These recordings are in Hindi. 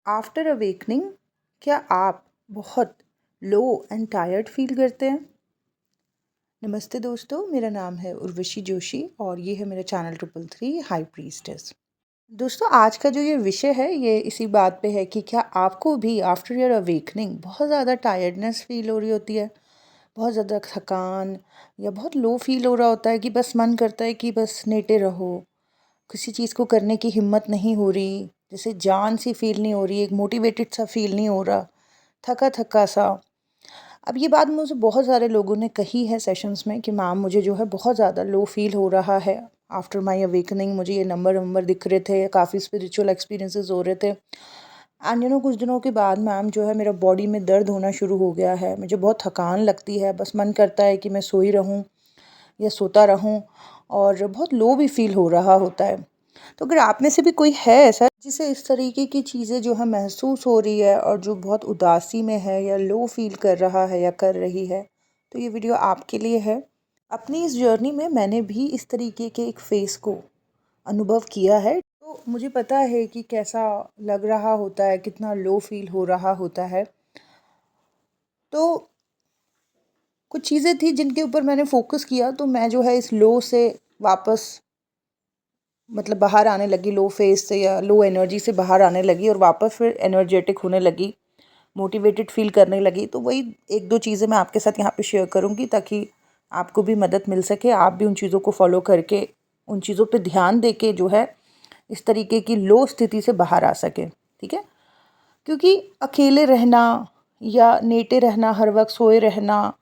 आफ्टर अवेकनिंग क्या आप बहुत लो एंड टायर्ड फील करते हैं? नमस्ते दोस्तों, मेरा नाम है उर्वशी जोशी और ये है मेरा चैनल 333 हाई प्रीस्टेस। दोस्तों, आज का जो ये विषय है ये इसी बात पे है कि क्या आपको भी आफ्टर योर अवेकनिंग बहुत ज़्यादा टायर्डनेस फील हो रही होती है, बहुत ज़्यादा थकान या बहुत लो फील हो रहा होता है कि बस मन करता है कि बस लेटे रहो, किसी चीज़ को करने की हिम्मत नहीं हो रही, जैसे जान सी फील नहीं हो रही, एक मोटिवेटेड सा फील नहीं हो रहा, थका थका सा। अब ये बात मुझे बहुत सारे लोगों ने कही है सेशंस में कि मैम मुझे जो है बहुत ज़्यादा लो फील हो रहा है आफ्टर माय अवेकनिंग। मुझे ये नंबर नंबर दिख रहे थे, काफ़ी स्पिरिचुअल एक्सपीरियंसेस हो रहे थे एंड कुछ दिनों के बाद मैम जो है मेरा बॉडी में दर्द होना शुरू हो गया है, मुझे बहुत थकान लगती है, बस मन करता है कि मैं सोई रहूँ या सोता रहूँ और बहुत लो भी फील हो रहा होता है। तो अगर आप में से भी कोई है ऐसा जिसे इस तरीके की चीज़ें जो है महसूस हो रही है और जो बहुत उदासी में है या लो फील कर रहा है या कर रही है, तो ये वीडियो आपके लिए है। अपनी इस जर्नी में मैंने भी इस तरीके के एक फेस को अनुभव किया है, तो मुझे पता है कि कैसा लग रहा होता है, कितना लो फील हो रहा होता है। तो कुछ चीज़ें थी जिनके ऊपर मैंने फोकस किया, तो मैं जो है इस लो से वापस मतलब बाहर आने लगी, लो फेस से या लो एनर्जी से बाहर आने लगी और वापस फिर एनर्जेटिक होने लगी, मोटिवेटेड फील करने लगी। तो वही एक दो चीज़ें मैं आपके साथ यहाँ पे शेयर करूँगी ताकि आपको भी मदद मिल सके, आप भी उन चीज़ों को फॉलो करके, उन चीज़ों पे ध्यान दे के जो है इस तरीके की लो स्थिति से बाहर आ सके। ठीक है? क्योंकि अकेले रहना या लेटे रहना, हर वक्त सोए रहना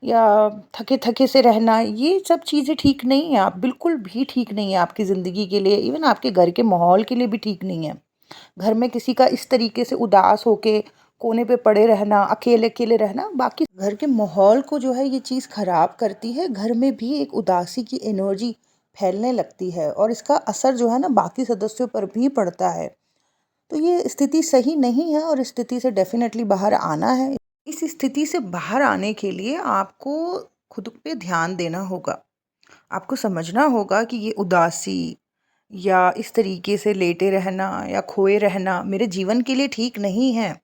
या थके थके से रहना, ये सब चीज़ें ठीक नहीं है। आप बिल्कुल भी ठीक नहीं है आपकी ज़िंदगी के लिए, इवन आपके घर के माहौल के लिए भी ठीक नहीं है। घर में किसी का इस तरीके से उदास होके कोने पे पड़े रहना, अकेले अकेले रहना, बाकी घर के माहौल को जो है ये चीज़ ख़राब करती है। घर में भी एक उदासी की एनर्जी फैलने लगती है और इसका असर जो है ना बाकी सदस्यों पर भी पड़ता है। तो ये स्थिति सही नहीं है और इस स्थिति से डेफिनेटली बाहर आना है। इस स्थिति से बाहर आने के लिए आपको खुद पे ध्यान देना होगा। आपको समझना होगा कि ये उदासी या इस तरीके से लेटे रहना या खोए रहना मेरे जीवन के लिए ठीक नहीं है।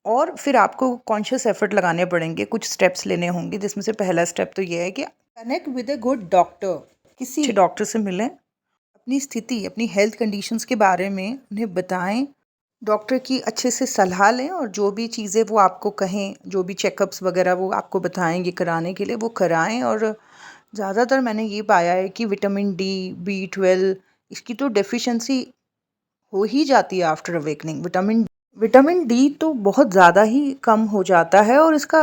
और फिर आपको कॉन्शियस एफर्ट लगाने पड़ेंगे, कुछ स्टेप्स लेने होंगे, जिसमें से पहला स्टेप तो ये है कि connect with a good doctor. किसी अच्छे डॉक्टर से मिलें, अपनी स्थिति, अपनी हेल्थ कंडीशंस के बारे में उन्हें बताएं, डॉक्टर की अच्छे से सलाह लें और जो भी चीज़ें वो आपको कहें, जो भी चेकअप्स वगैरह वो आपको बताएंगे कराने के लिए, वो कराएं। और ज़्यादातर मैंने ये पाया है कि विटामिन डी, B12 इसकी तो डेफिशिएंसी हो ही जाती है आफ्टर अवेकनिंग। विटामिन डी तो बहुत ज़्यादा ही कम हो जाता है और इसका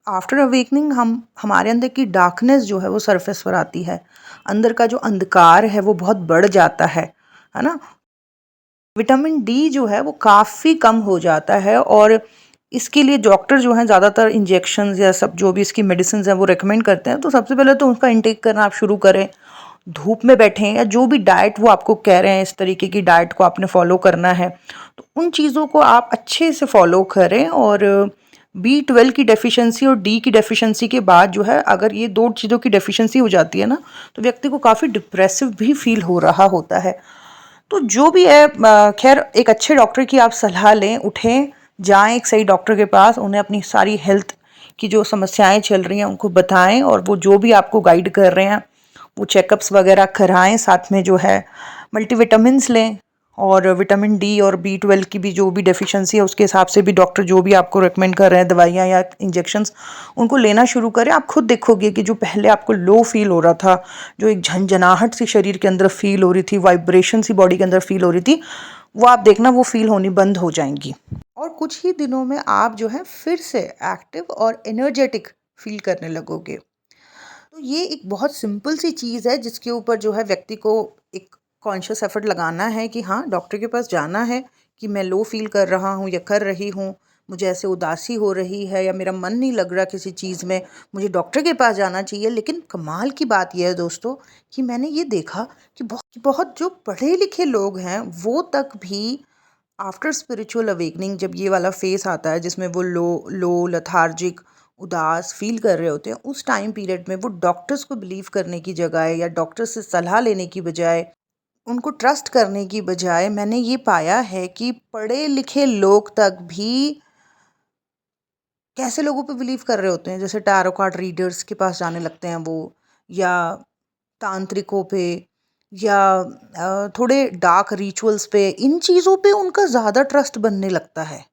आफ्टर अवेकनिंग हमारे अंदर की डार्कनेस जो है वो सरफेस पर आती है। अंदर का जो अंधकार है वो बहुत बढ़ जाता है ना? विटामिन डी जो है वो काफ़ी कम हो जाता है और इसके लिए डॉक्टर जो हैं ज़्यादातर इंजेक्शंस या सब जो भी इसकी मेडिसिन हैं वो रेकमेंड करते हैं। तो सबसे पहले तो उसका इंटेक करना आप शुरू करें, धूप में बैठें या जो भी डाइट वो आपको कह रहे हैं इस तरीके की डाइट को आपने फॉलो करना है, तो उन चीज़ों को आप अच्छे से फॉलो करें। और B12 की डेफिशिएंसी और डी की डेफिशिएंसी के बाद जो है अगर ये दो चीज़ों की डेफिशिएंसी हो जाती है ना, तो व्यक्ति को काफ़ी डिप्रेसिव भी फील हो रहा होता है। तो जो भी है खैर एक अच्छे डॉक्टर की आप सलाह लें, उठें, जाएं एक सही डॉक्टर के पास, उन्हें अपनी सारी हेल्थ की जो समस्याएं चल रही हैं उनको बताएं और वो जो भी आपको गाइड कर रहे हैं वो चेकअप्स वगैरह कराएं। साथ में जो है मल्टीविटामिन्स लें और विटामिन डी और B12 की भी जो भी डेफिशिएंसी है उसके हिसाब से भी डॉक्टर जो भी आपको रेकमेंड कर रहे हैं दवाइयाँ या इंजेक्शंस, उनको लेना शुरू करें। आप खुद देखोगे कि जो पहले आपको लो फील हो रहा था, जो एक झंझनाहट सी शरीर के अंदर फील हो रही थी, वाइब्रेशन सी बॉडी के अंदर फील हो रही थी, वो आप देखना वो फील होनी बंद हो जाएंगी और कुछ ही दिनों में आप जो है फिर से एक्टिव और एनर्जेटिक फील करने लगोगे। तो ये एक बहुत सिंपल सी चीज़ है जिसके ऊपर जो है व्यक्ति को एक कॉन्शियस एफर्ट लगाना है कि हाँ, डॉक्टर के पास जाना है कि मैं लो फील कर रहा हूँ या कर रही हूँ, मुझे ऐसे उदासी हो रही है या मेरा मन नहीं लग रहा किसी चीज़ में, मुझे डॉक्टर के पास जाना चाहिए। लेकिन कमाल की बात यह है दोस्तों कि मैंने ये देखा कि बहुत जो पढ़े लिखे लोग हैं वो तक भी आफ्टर स्पिरिचुअल अवेकनिंग, जब ये वाला फेस आता है जिसमें वो लो लो लथार्जिक उदास फील कर रहे होते हैं, उस टाइम पीरियड में वो डॉक्टर्स को बिलीव करने की जगह या डॉक्टर से सलाह लेने की बजाय उनको ट्रस्ट करने की बजाय मैंने ये पाया है कि पढ़े लिखे लोग तक भी कैसे लोगों पे बिलीव कर रहे होते हैं, जैसे टैरो कार्ड रीडर्स के पास जाने लगते हैं वो, या तांत्रिकों पे, या थोड़े डार्क रिचुअल्स पे, इन चीज़ों पे उनका ज़्यादा ट्रस्ट बनने लगता है।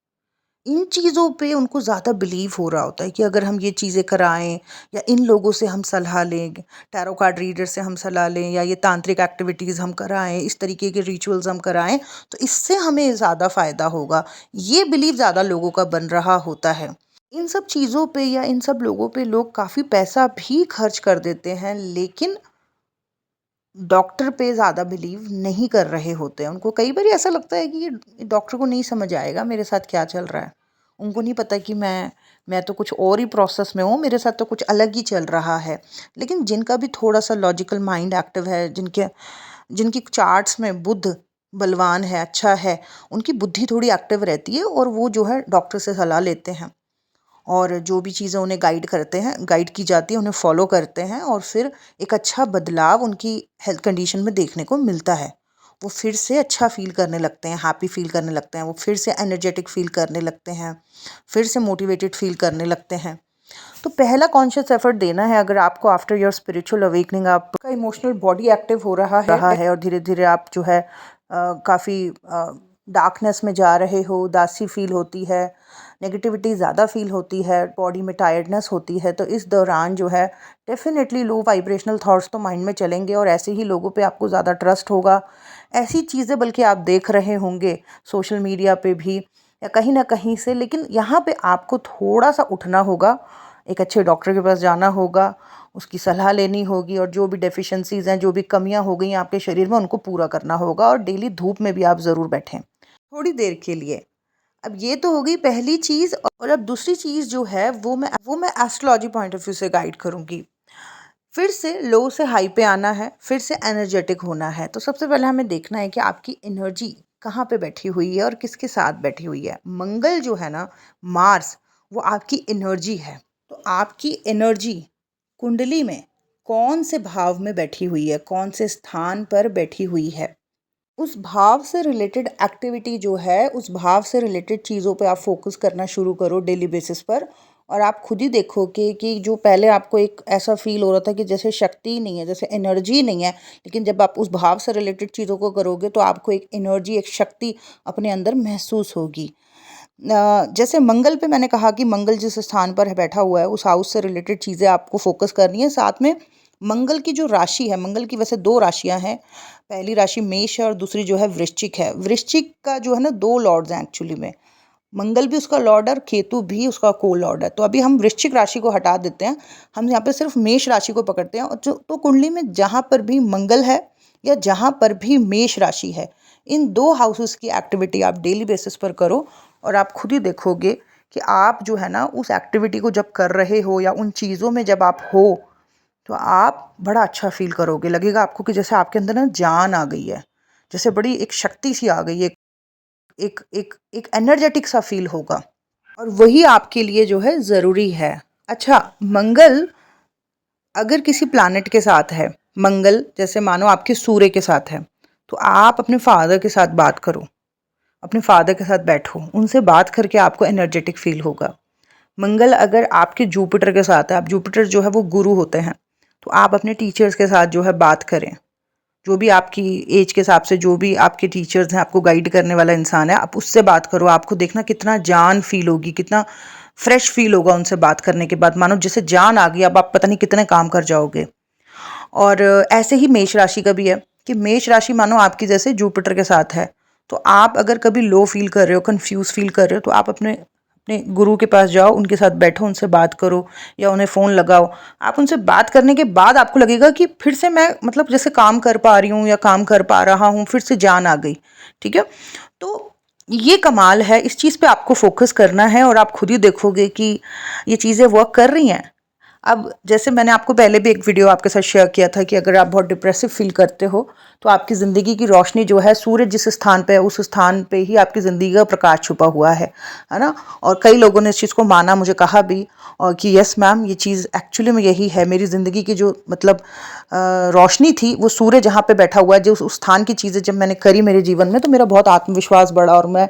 इन चीज़ों पे उनको ज़्यादा बिलीव हो रहा होता है कि अगर हम ये चीज़ें कराएं, या इन लोगों से हम सलाह लें, टैरो कार्ड रीडर से हम सलाह लें, या ये तांत्रिक एक्टिविटीज़ हम कराएं, इस तरीके के रिचुअल्स हम कराएं, तो इससे हमें ज़्यादा फ़ायदा होगा। ये बिलीव ज़्यादा लोगों का बन रहा होता है। इन सब चीज़ों पे या इन सब लोगों पे लोग काफ़ी पैसा भी खर्च कर देते हैं, लेकिन डॉक्टर पे ज़्यादा बिलीव नहीं कर रहे होते हैं। उनको कई बार ऐसा लगता है कि ये डॉक्टर को नहीं समझ आएगा मेरे साथ क्या चल रहा है। उनको नहीं पता कि मैं तो कुछ और ही प्रोसेस में हूँ, मेरे साथ तो कुछ अलग ही चल रहा है। लेकिन जिनका भी थोड़ा-सा लॉजिकल माइंड एक्टिव है, जिनकी चार्ट्स में बुध बलवान है, अच्छा है, उनकी बुद्धि थोड़ी एक्टिव रहती है और वो जो है डॉक्टर से सलाह लेते हैं। और जो भी चीज़ें उन्हें गाइड की जाती है, उन्हें फॉलो करते हैं, और फिर एक अच्छा बदलाव उनकी हेल्थ कंडीशन में देखने को मिलता है। वो फिर से अच्छा फ़ील करने लगते हैं, हैप्पी फ़ील करने लगते हैं, वो फिर से एनर्जेटिक फ़ील करने लगते हैं, फिर से मोटिवेटेड फ़ील करने लगते हैं। तो पहला कॉन्शियस एफर्ट देना है, अगर आपको आफ्टर योर स्पिरिचुअल अवेकनिंग आपका इमोशनल बॉडी एक्टिव हो रहा है और धीरे धीरे आप जो है काफ़ी डार्कनेस में जा रहे हो, उदासी फील होती है, नेगेटिविटी ज़्यादा फील होती है, बॉडी में टायर्डनेस होती है, तो इस दौरान जो है डेफिनेटली लो वाइब्रेशनल थॉट्स तो माइंड में चलेंगे और ऐसे ही लोगों पे आपको ज़्यादा ट्रस्ट होगा। ऐसी चीज़ें बल्कि आप देख रहे होंगे सोशल मीडिया पे भी या कहीं ना कहीं से, लेकिन यहाँ पे आपको थोड़ा सा उठना होगा, एक अच्छे डॉक्टर के पास जाना होगा, उसकी सलाह लेनी होगी, और जो भी डेफिशिएंसीज़ हैं, जो भी कमियां हो गई हैं आपके शरीर में, उनको पूरा करना होगा। और डेली धूप में भी आप ज़रूर बैठें थोड़ी देर के लिए। अब ये तो हो गई पहली चीज़, और अब दूसरी चीज़ जो है वो मैं एस्ट्रोलॉजी पॉइंट ऑफ व्यू से गाइड करूँगी। फिर से लो से हाई पे आना है, फिर से एनर्जेटिक होना है। तो सबसे पहले हमें देखना है कि आपकी एनर्जी कहाँ पे बैठी हुई है और किसके साथ बैठी हुई है। मंगल जो है ना, मार्स, वो आपकी एनर्जी है। तो आपकी एनर्जी कुंडली में कौन से भाव में बैठी हुई है, कौन से स्थान पर बैठी हुई है, उस भाव से रिलेटेड एक्टिविटी जो है, उस भाव से रिलेटेड चीज़ों पे आप फोकस करना शुरू करो डेली बेसिस पर। और आप खुद ही देखोगे कि जो पहले आपको एक ऐसा फील हो रहा था कि जैसे शक्ति नहीं है, जैसे एनर्जी नहीं है, लेकिन जब आप उस भाव से रिलेटेड चीज़ों को करोगे तो आपको एक एनर्जी, एक शक्ति अपने अंदर महसूस होगी। जैसे मंगल पे मैंने कहा कि मंगल जिस स्थान पर बैठा हुआ है उस हाउस से रिलेटेड चीज़ें आपको फोकस करनी है। साथ में मंगल की जो राशि है, मंगल की वैसे दो राशियां हैं, पहली राशि मेष है और दूसरी जो है वृश्चिक है। वृश्चिक का जो है ना दो लॉर्ड्स हैं एक्चुअली में, मंगल भी उसका लॉर्ड है और केतु भी उसका को लॉर्ड है। तो अभी हम वृश्चिक राशि को हटा देते हैं, हम यहाँ पे सिर्फ मेष राशि को पकड़ते हैं। और जो तो कुंडली में जहाँ पर भी मंगल है या जहाँ पर भी मेष राशि है, इन दो हाउसेस की एक्टिविटी आप डेली बेसिस पर करो, और आप खुद ही देखोगे कि आप जो है ना उस एक्टिविटी को जब कर रहे हो या उन चीज़ों में जब आप हो, तो आप बड़ा अच्छा फील करोगे। लगेगा आपको कि जैसे आपके अंदर ना जान आ गई है, जैसे बड़ी एक शक्ति सी आ गई है, एक एक एक एनर्जेटिक सा फील होगा, और वही आपके लिए जो है ज़रूरी है। अच्छा, मंगल अगर किसी प्लैनेट के साथ है, मंगल जैसे मानो आपके सूर्य के साथ है, तो आप अपने फादर के साथ बात करो, अपने फादर के साथ बैठो, उनसे बात करके आपको एनर्जेटिक फील होगा। मंगल अगर आपके जुपिटर के साथ है, आप जुपिटर जो है वो गुरु होते हैं, तो आप अपने टीचर्स के साथ जो है बात करें, जो भी आपकी एज के हिसाब से जो भी आपके टीचर्स हैं, आपको गाइड करने वाला इंसान है, आप उससे बात करो। आपको देखना कितना जान फील होगी, कितना फ्रेश फील होगा उनसे बात करने के बाद, मानो जैसे जान आ गई, अब आप पता नहीं कितने काम कर जाओगे। और ऐसे ही मेष राशि का भी है कि मेष राशि मानो आपकी जैसे जुपिटर के साथ है, तो आप अगर कभी लो फील कर रहे हो, कंफ्यूज फील कर रहे हो, तो आप अपने अपने गुरु के पास जाओ, उनके साथ बैठो, उनसे बात करो या उन्हें फ़ोन लगाओ। आप उनसे बात करने के बाद आपको लगेगा कि फिर से मैं मतलब जैसे काम कर पा रही हूँ या काम कर पा रहा हूँ, फिर से जान आ गई। ठीक है, तो ये कमाल है, इस चीज़ पे आपको फोकस करना है और आप खुद ही देखोगे कि ये चीज़ें वर्क कर रही हैं। अब जैसे मैंने आपको पहले भी एक वीडियो आपके साथ शेयर किया था कि अगर आप बहुत डिप्रेसिव फील करते हो तो आपकी ज़िंदगी की रोशनी जो है, सूर्य जिस स्थान पे है उस स्थान पे ही आपकी ज़िंदगी का प्रकाश छुपा हुआ है ना। और कई लोगों ने इस चीज़ को माना, मुझे कहा भी और कि यस मैम, ये चीज़ एक्चुअली में यही है। मेरी ज़िंदगी की जो मतलब रोशनी थी, वो सूर्य जहाँ पे बैठा हुआ है, जो उस स्थान की चीज़ें जब मैंने करी मेरे जीवन में, तो मेरा बहुत आत्मविश्वास बढ़ा और मैं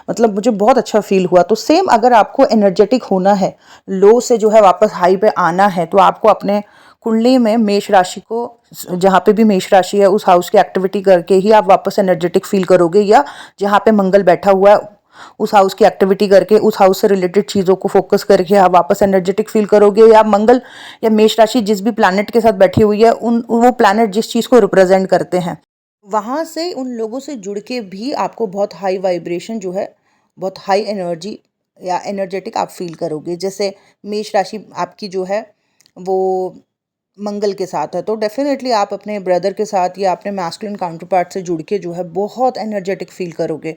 मतलब मुझे बहुत अच्छा फील हुआ। तो सेम अगर आपको एनर्जेटिक होना है, लो से जो है वापस हाई पे आना है, तो आपको अपने कुंडली में मेष राशि को, जहाँ पे भी मेष राशि है उस हाउस की एक्टिविटी करके ही आप वापस एनर्जेटिक फील करोगे, या जहाँ पे मंगल बैठा हुआ है उस हाउस की एक्टिविटी करके, उस हाउस से रिलेटेड चीज़ों को फोकस करके आप वापस एनर्जेटिक फील करोगे। या मंगल या मेष राशि जिस भी प्लैनेट के साथ बैठी हुई है, उन वो प्लैनेट जिस चीज़ को रिप्रेजेंट करते हैं, वहाँ से उन लोगों से जुड़ के भी आपको बहुत हाई वाइब्रेशन जो है, बहुत हाई एनर्जी या एनर्जेटिक आप फील करोगे। जैसे मेष राशि आपकी जो है वो मंगल के साथ है, तो डेफिनेटली आप अपने ब्रदर के साथ या अपने मैस्कुलिन काउंटर पार्ट से जुड़ के जो है बहुत एनर्जेटिक फील करोगे।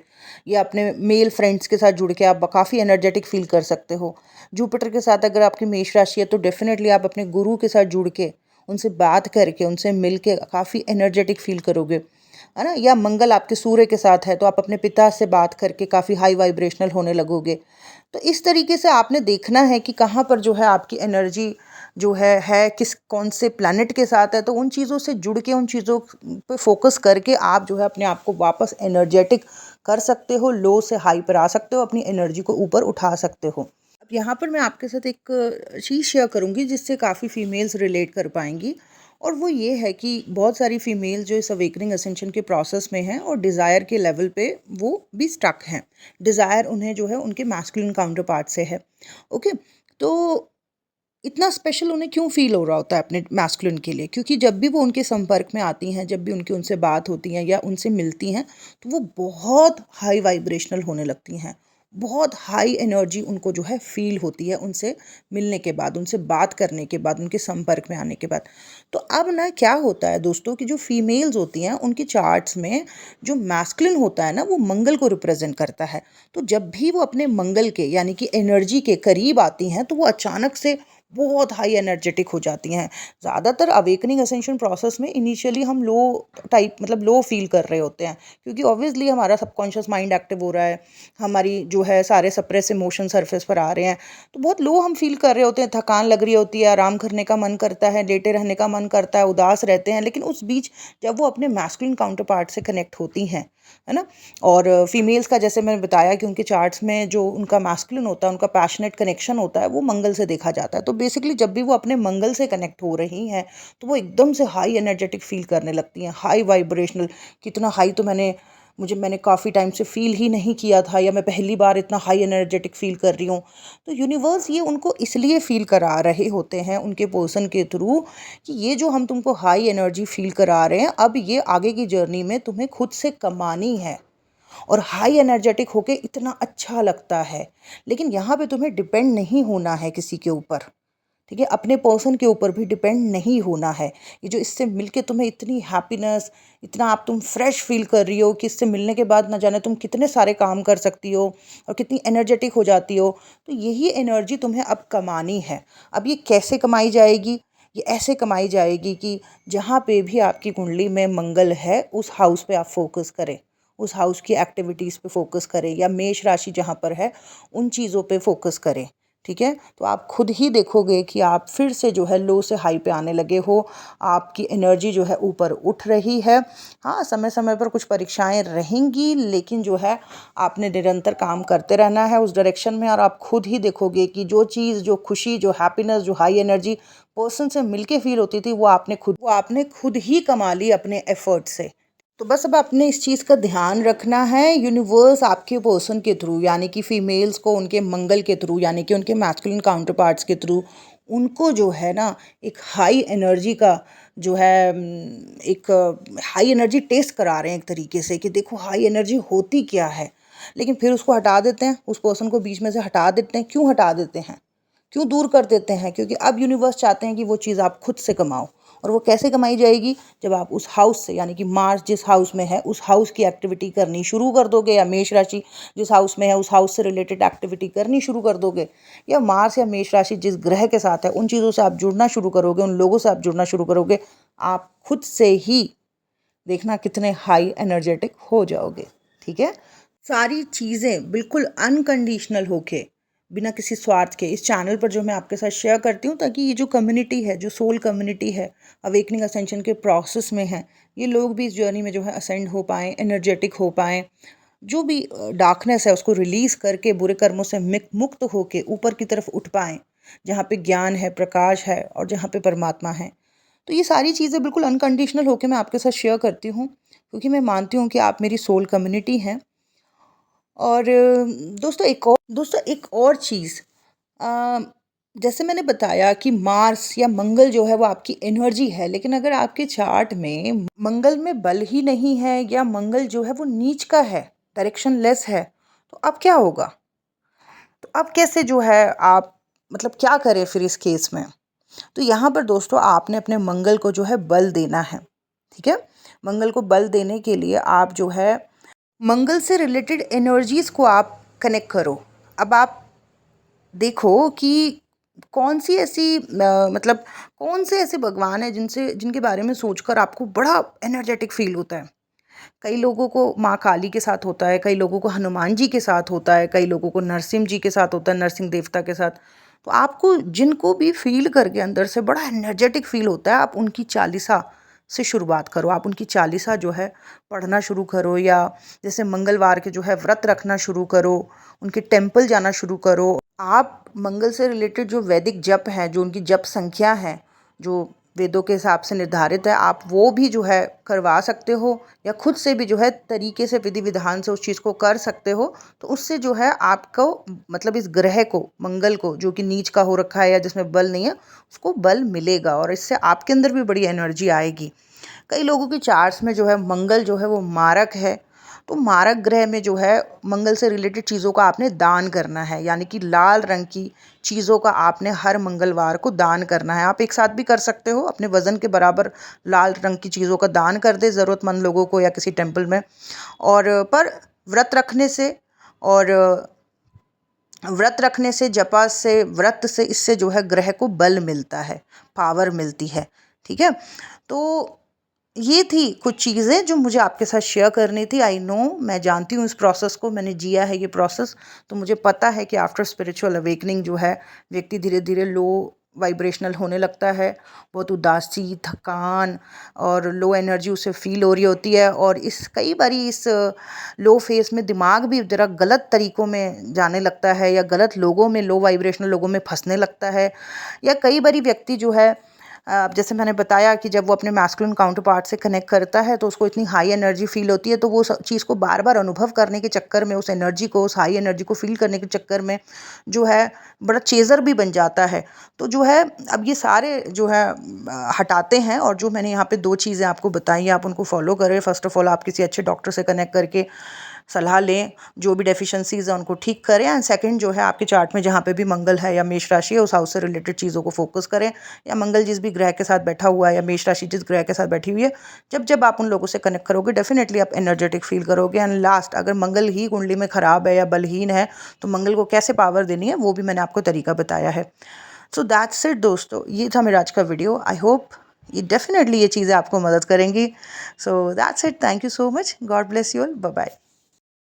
या अपने मेल फ्रेंड्स के साथ जुड़ के आप काफ़ी एनर्जेटिक फील कर सकते हो। जुपिटर के साथ अगर आपकी मेष राशि है, तो डेफिनेटली आप अपने गुरु के साथ जुड़ के, उनसे बात करके, उनसे मिल के काफ़ी एनर्जेटिक फील करोगे, है ना। या मंगल आपके सूर्य के साथ है, तो आप अपने पिता से बात करके काफ़ी हाई वाइब्रेशनल होने लगोगे। तो इस तरीके से आपने देखना है कि कहाँ पर जो है आपकी एनर्जी जो है किस कौन से प्लैनेट के साथ है, तो उन चीज़ों से जुड़ के, उन चीज़ों पे फोकस करके आप जो है अपने आप को वापस एनर्जेटिक कर सकते हो, लो से हाई पर आ सकते हो, अपनी एनर्जी को ऊपर उठा सकते हो। अब यहाँ पर मैं आपके साथ एक चीज़ शेयर करूँगी जिससे काफ़ी फीमेल्स रिलेट कर पाएंगी, और वो ये है कि बहुत सारी फीमेल जो इस अवेकनिंग असेंशन के प्रोसेस में हैं और डिज़ायर के लेवल पे वो भी स्टक हैं। डिज़ायर उन्हें जो है उनके मैस्कुलिन काउंटर पार्ट से है। ओके, तो इतना स्पेशल उन्हें क्यों फ़ील हो रहा होता है अपने मैस्कुलिन के लिए? क्योंकि जब भी वो उनके संपर्क में आती हैं, जब भी उनकी उनसे बात होती है या उनसे मिलती हैं, तो वो बहुत हाई वाइब्रेशनल होने लगती हैं। बहुत हाई एनर्जी उनको जो है फ़ील होती है उनसे मिलने के बाद, उनसे बात करने के बाद, उनके संपर्क में आने के बाद। तो अब ना क्या होता है दोस्तों कि जो फीमेल्स होती हैं, उनकी चार्ट्स में जो मैस्कुलिन होता है ना, वो मंगल को रिप्रेज़ेंट करता है। तो जब भी वो अपने मंगल के यानी कि एनर्जी के करीब आती हैं, तो वो अचानक से बहुत हाई एनर्जेटिक हो जाती हैं। ज़्यादातर अवेकनिंग असेंशन प्रोसेस में इनिशियली हम लो टाइप मतलब लो फील कर रहे होते हैं, क्योंकि ऑब्वियसली हमारा सबकॉन्शियस माइंड एक्टिव हो रहा है, हमारी जो है सारे सप्रेस इमोशन सरफेस पर आ रहे हैं, तो बहुत लो हम फील कर रहे होते हैं, थकान लग रही होती है, आराम करने का मन करता है, लेटे रहने का मन करता है, उदास रहते हैं। लेकिन उस बीच जब वो अपने मैस्कुलिन काउंटर पार्ट से कनेक्ट होती हैं, है ना, और फीमेल्स का जैसे मैंने बताया कि उनके चार्ट्स में जो उनका मैस्कुलिन होता है, उनका पैशनेट कनेक्शन होता है, वो मंगल से देखा जाता है। तो बेसिकली जब भी वो अपने मंगल से कनेक्ट हो रही हैं, तो वो एकदम से हाई एनर्जेटिक फील करने लगती हैं, हाई वाइब्रेशनल। कितना हाई तो मैंने काफ़ी टाइम से फील ही नहीं किया था, या मैं पहली बार इतना हाई एनर्जेटिक फील कर रही हूँ। तो यूनिवर्स ये उनको इसलिए फील करा रहे होते हैं उनके पर्सन के थ्रू, कि ये जो हम तुमको हाई एनर्जी फील करा रहे हैं, अब ये आगे की जर्नी में तुम्हें खुद से कमानी है। और हाई एनर्जेटिक होके इतना अच्छा लगता है, लेकिन यहाँ पे तुम्हें डिपेंड नहीं होना है किसी के ऊपर, ठीक है। अपने पर्सन के ऊपर भी डिपेंड नहीं होना है। ये जो इससे मिलके तुम्हें इतनी हैप्पीनेस, इतना आप तुम फ्रेश फील कर रही हो कि इससे मिलने के बाद ना जाने तुम कितने सारे काम कर सकती हो और कितनी एनर्जेटिक हो जाती हो। तो यही एनर्जी तुम्हें अब कमानी है। अब ये कैसे कमाई जाएगी? ये ऐसे कमाई जाएगी कि जहाँ पे भी आपकी कुंडली में मंगल है, उस हाउस पे आप फोकस करें, उस हाउस की एक्टिविटीज़ पे फोकस करें, या मेष राशि जहाँ पर है उन चीज़ों पे फोकस करें, ठीक है। तो आप खुद ही देखोगे कि आप फिर से जो है लो से हाई पे आने लगे हो, आपकी एनर्जी जो है ऊपर उठ रही है। हाँ, समय समय पर कुछ परीक्षाएं रहेंगी, लेकिन जो है आपने निरंतर काम करते रहना है उस डायरेक्शन में, और आप खुद ही देखोगे कि जो चीज़, जो खुशी, जो हैप्पीनेस, जो हाई एनर्जी पर्सन से मिलके फील होती थी, वो आपने खुद ही कमा ली अपने एफर्ट से। तो बस अब आपने इस चीज़ का ध्यान रखना है, यूनिवर्स आपके पर्सन के थ्रू, यानी कि फीमेल्स को उनके मंगल के थ्रू, यानी कि उनके मैस्कुलिन काउंटर पार्ट्स के थ्रू, उनको जो है ना एक हाई एनर्जी का जो है एक हाई एनर्जी टेस्ट करा रहे हैं एक तरीके से, कि देखो हाई एनर्जी होती क्या है। लेकिन फिर उसको हटा देते हैं, उस पर्सन को बीच में से हटा देते हैं। क्यों हटा देते हैं, क्यों दूर कर देते हैं? क्योंकि अब यूनिवर्स चाहते हैं कि वो चीज़ आप खुद से कमाओ, और वो कैसे कमाई जाएगी? जब आप उस हाउस से, यानी कि मार्स जिस हाउस में है उस हाउस की एक्टिविटी करनी शुरू कर दोगे, या मेष राशि जिस हाउस में है उस हाउस से रिलेटेड एक्टिविटी करनी शुरू कर दोगे, या मार्स या मेष राशि जिस ग्रह के साथ है उन चीज़ों से आप जुड़ना शुरू करोगे, उन लोगों से आप जुड़ना शुरू करोगे, आप खुद से ही देखना कितने हाई एनर्जेटिक हो जाओगे। ठीक है, सारी चीज़ें बिल्कुल अनकंडीशनल होके, बिना किसी स्वार्थ के, इस चैनल पर जो मैं आपके साथ शेयर करती हूँ, ताकि ये जो कम्युनिटी है, जो सोल कम्युनिटी है, अवेकनिंग असेंशन के प्रोसेस में है, ये लोग भी इस जर्नी में जो है असेंड हो पाएँ, एनर्जेटिक हो पाएँ, जो भी डार्कनेस है उसको रिलीज़ करके, बुरे कर्मों से मुक्त होके ऊपर की तरफ उठ पाएँ, जहाँ पे ज्ञान है, प्रकाश है और जहाँ पे परमात्मा है। तो ये सारी चीज़ें बिल्कुल अनकंडीशनल होके मैं आपके साथ शेयर करती हूँ, क्योंकि मैं मानती हूँ कि आप मेरी सोल कम्युनिटी हैं। और दोस्तों एक और चीज़, अ, जैसे मैंने बताया कि मार्स या मंगल जो है वो आपकी एनर्जी है, लेकिन अगर आपके चार्ट में मंगल में बल ही नहीं है, या मंगल जो है वो नीच का है, डायरेक्शन लेस है, तो अब क्या होगा? तो अब कैसे जो है आप, मतलब क्या करें फिर इस केस में? तो यहाँ पर दोस्तों आपने अपने मंगल को जो है बल देना है। ठीक है, मंगल को बल देने के लिए आप जो है मंगल से रिलेटेड एनर्जीज को आप कनेक्ट करो। अब आप देखो कि कौन सी ऐसी मतलब कौन से ऐसे भगवान हैं जिनके बारे में सोचकर आपको बड़ा एनर्जेटिक फील होता है। कई लोगों को माँ काली के साथ होता है, कई लोगों को हनुमान जी के साथ होता है, कई लोगों को नरसिंह जी के साथ होता है, नरसिंह देवता के साथ। तो आपको जिनको भी फील करके अंदर से बड़ा एनर्जेटिक फील होता है, आप उनकी चालीसा से शुरुआत करो, आप उनकी चालीसा जो है पढ़ना शुरू करो, या जैसे मंगलवार के जो है व्रत रखना शुरू करो, उनके टेम्पल जाना शुरू करो। आप मंगल से रिलेटेड जो वैदिक जप हैं, जो उनकी जप संख्या है, जो वेदों के हिसाब से निर्धारित है, आप वो भी जो है करवा सकते हो, या खुद से भी जो है तरीके से, विधि विधान से उस चीज़ को कर सकते हो। तो उससे जो है आपको, मतलब इस ग्रह को, मंगल को, जो कि नीच का हो रखा है या जिसमें बल नहीं है, उसको बल मिलेगा और इससे आपके अंदर भी बड़ी एनर्जी आएगी। कई लोगों की चार्ट्स में जो है मंगल जो है वो मारक है, तो मारक ग्रह में जो है मंगल से रिलेटेड चीज़ों का आपने दान करना है, यानी कि लाल रंग की चीज़ों का आपने हर मंगलवार को दान करना है। आप एक साथ भी कर सकते हो, अपने वज़न के बराबर लाल रंग की चीज़ों का दान कर दे ज़रूरतमंद लोगों को, या किसी टेम्पल में। और पर व्रत रखने से, और व्रत रखने से, जपा से, व्रत से, इससे जो है ग्रह को बल मिलता है, पावर मिलती है। ठीक है, तो ये थी कुछ चीज़ें जो मुझे आपके साथ शेयर करनी थी। आई नो, मैं जानती हूँ इस प्रोसेस को, मैंने जिया है ये प्रोसेस, तो मुझे पता है कि आफ्टर स्पिरिचुअल अवेकनिंग जो है व्यक्ति धीरे धीरे लो वाइब्रेशनल होने लगता है, बहुत उदासी, थकान और लो एनर्जी उसे फील हो रही होती है। और इस कई बारी इस लो फेस में दिमाग भी ज़रा गलत तरीक़ों में जाने लगता है, या गलत लोगों में, लो वाइब्रेशनल लोगों में फंसने लगता है। या कई बारी व्यक्ति जो है, जैसे मैंने बताया कि जब वो अपने मैस्कुलिन काउंटर पार्ट से कनेक्ट करता है तो उसको इतनी हाई एनर्जी फील होती है, तो वो चीज़ को बार बार अनुभव करने के चक्कर में, उस एनर्जी को, उस हाई एनर्जी को फील करने के चक्कर में जो है बड़ा चेज़र भी बन जाता है। तो जो है अब ये सारे जो है हटाते हैं, और जो मैंने यहाँ पे 2 चीज़ें आपको बताई हैं, आप उनको फॉलो करें। फ़र्स्ट ऑफ़ ऑल आप किसी अच्छे डॉक्टर से कनेक्ट करके सलाह लें, जो भी डेफिशिएंसीज़ हैं उनको ठीक करें। एंड सेकंड जो है, आपके चार्ट में जहाँ पे भी मंगल है या मेष राशि है, उस हाउस से रिलेटेड चीज़ों को फोकस करें, या मंगल जिस भी ग्रह के साथ बैठा हुआ है, या मेष राशि जिस ग्रह के साथ बैठी हुई है, जब जब आप उन लोगों से कनेक्ट करोगे डेफिनेटली आप एनर्जेटिक फील करोगे। एंड लास्ट, अगर मंगल ही कुंडली में ख़राब है या बलहीन है, तो मंगल को कैसे पावर देनी है वो भी मैंने आपको तरीका बताया है। सो दैट्स इट दोस्तों, ये था मेरा आज का वीडियो। आई होप ये डेफिनेटली ये चीज़ें आपको मदद करेंगी। So that's it, thank you so much, God bless you all, bye bye.